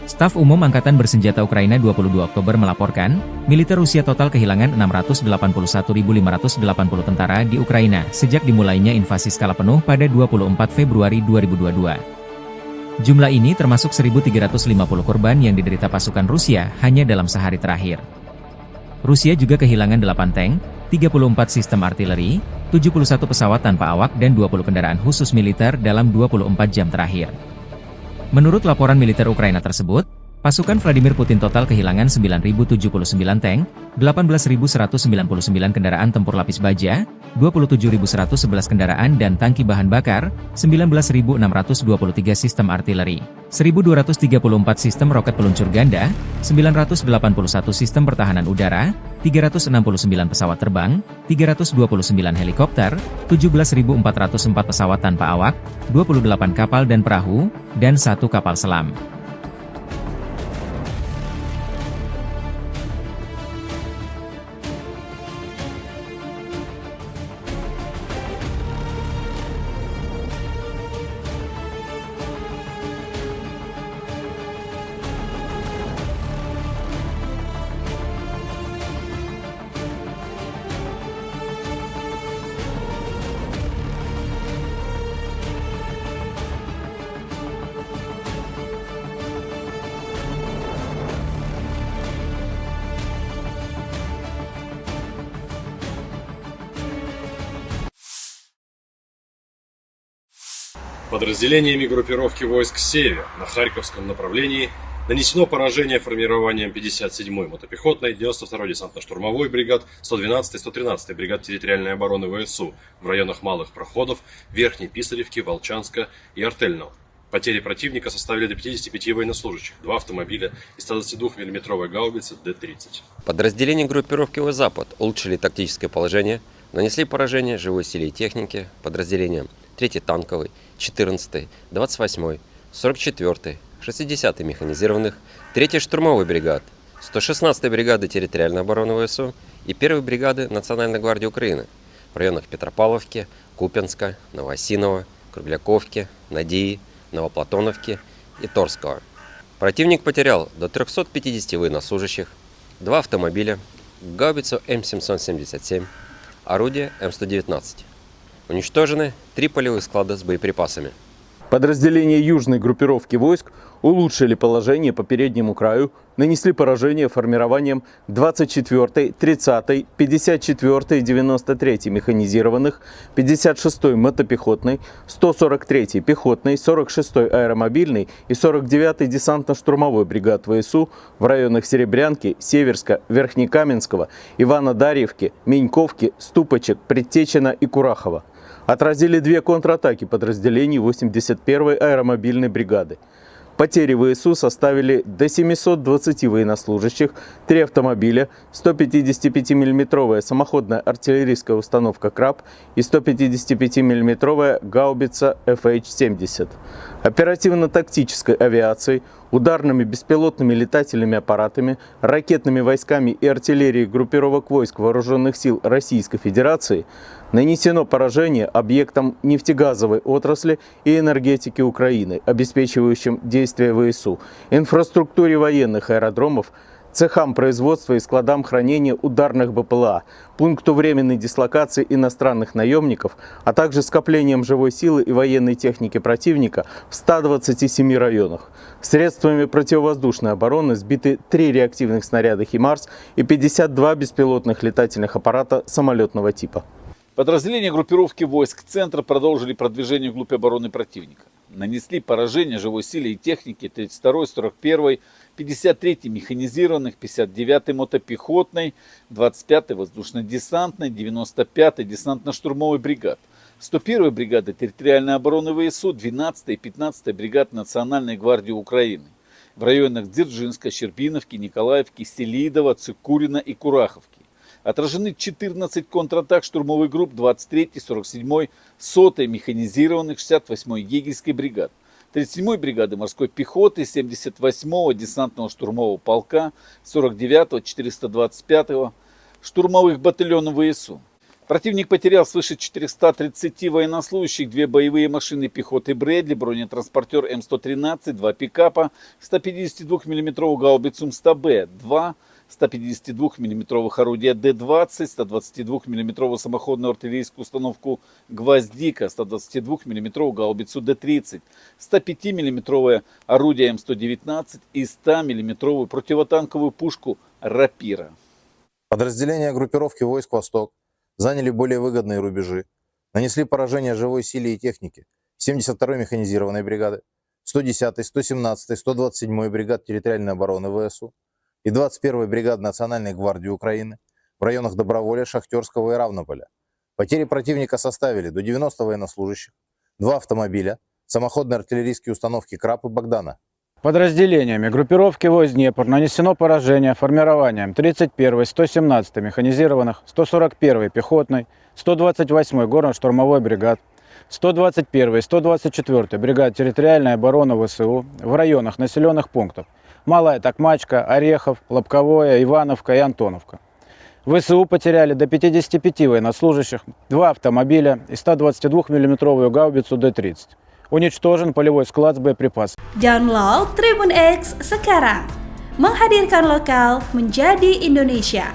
Staf Umum Angkatan Bersenjata Ukraina 22 Oktober melaporkan, militer Rusia total kehilangan 681.580 tentara di Ukraina sejak dimulainya invasi skala penuh pada 24 Februari 2022. Jumlah ini termasuk 1.350 korban yang diderita pasukan Rusia hanya dalam sehari terakhir. Rusia juga kehilangan 8 tank, 34 sistem artileri, 71 pesawat tanpa awak dan 20 kendaraan khusus militer dalam 24 jam terakhir. Menurut laporan militer Ukraina tersebut, pasukan Vladimir Putin total kehilangan 9.079 tank, 18.199 kendaraan tempur lapis baja, 27.111 kendaraan dan tangki bahan bakar, 19.623 sistem artileri, 1.234 sistem roket peluncur ganda, 981 sistem pertahanan udara, 369 pesawat terbang, 329 helikopter, 17.404 pesawat tanpa awak, 28 kapal dan perahu, dan 1 kapal selam. Подразделениями группировки войск «Север» на Харьковском направлении нанесено поражение формированием 57-й мотопехотной, 92-й десантно-штурмовой бригад, 112-й, 113-й бригад территориальной обороны ВСУ в районах Малых Проходов, Верхней Писаревки, Волчанска и Артельного. Потери противника составили до 55 военнослужащих, 2 автомобиля и 122 мм гаубицы Д-30. Подразделения группировки «Запад» улучшили тактическое положение, нанесли поражение живой силе и технике подразделениям 3-й танковый, 14-й, 28-й, 44-й, 60-й механизированных, 3-й штурмовой бригад, 116-й бригады территориальной обороны ВСУ и 1-й бригады Национальной гвардии Украины в районах Петропавловки, Купянска, Новоосиново, Кругляковки, Надии, Новоплатоновки и Торского. Противник потерял до 350 военнослужащих, 2 автомобиля, гаубицу М777, орудие М119. Уничтожены 3 полевых склада с боеприпасами. Подразделения южной группировки войск улучшили положение по переднему краю, нанесли поражение формированием 24-й, 30-й, 54-й и 93-й механизированных, 56-й мотопехотной, 143-й пехотной, 46-й аэромобильной и 49-й десантно-штурмовой бригад ВСУ в районах Серебрянки, Северска, Верхнекаменского, Ивано-Дарьевки, Меньковки, Ступочек, Предтечина и Курахова. Отразили 2 контратаки подразделений 81-й аэромобильной бригады. Потери ВСУ составили до 720 военнослужащих, 3 автомобиля, 155 мм самоходная артиллерийская установка «Краб» и 155 мм гаубица FH-70. Оперативно-тактической авиацией, ударными беспилотными летательными аппаратами, ракетными войсками и артиллерией группировок войск Вооруженных сил Российской Федерации нанесено поражение объектам нефтегазовой отрасли и энергетики Украины, обеспечивающим действия ВСУ, инфраструктуре военных аэродромов, цехам производства и складам хранения ударных БПЛА, пункту временной дислокации иностранных наемников, а также скоплением живой силы и военной техники противника в 127 районах. Средствами противовоздушной обороны сбиты 3 реактивных снаряда «Химарс» и 52 беспилотных летательных аппарата самолетного типа. Подразделения группировки войск центра продолжили продвижение вглубь обороны противника. Нанесли поражение живой силе и технике 32-й, 41-й, 53-й механизированных, 59-й мотопехотной, 25-й воздушно-десантной, 95-й десантно-штурмовой бригад, 101-й бригады территориальной обороны ВСУ, 12-й и 15-й бригад Национальной гвардии Украины в районах Дзержинска, Щербиновки, Николаевки, Селидова, Цикурина и Кураховки. Отражены 14 контратак штурмовых групп 23-й, 47-й, 100-й механизированных, 68-й егерской бригад, 37-й бригады морской пехоты, 78-го десантного штурмового полка, 49-го, 425-го штурмовых батальонов ВСУ. Противник потерял свыше 430 военнослужащих, 2 боевые машины пехоты Брэдли, бронетранспортер М113, 2 пикапа, 152 мм гаубицу МСТБ, 2 152 мм орудия Д-20, 122 мм самоходную артиллерийскую установку «Гвоздика», 122 мм гаубицу Д-30, 105 мм орудие М119 и 100 мм противотанковую пушку «Рапира». Подразделения группировки войск «Восток» заняли более выгодные рубежи, нанесли поражение живой силе и технике 72-й механизированной бригады, 110-й, 117-й, 127-й бригад территориальной обороны ВСУ и 21-й бригады Национальной гвардии Украины в районах Доброволя, Шахтерского и Равнополя. Потери противника составили до 90 военнослужащих, 2 автомобиля, самоходные артиллерийские установки «Краб» и «Богдана». Подразделениями группировки войск Днепр нанесено поражение формированием 31-й, 117-й механизированных, 141-й пехотной, 128-й горно-штурмовой бригад, 121-й, 124-й бригад территориальной обороны ВСУ в районах населенных пунктов Малая Токмачка, Орехов, Лобковое, Ивановка и Антоновка. ВСУ потеряли до 55 военнослужащих, 2 автомобиля и 122 мм гаубицу Д-30. Unичтожен полевой склад с боеприпасами. Download Tribun X sekarang. Menghadirkan lokal menjadi Indonesia.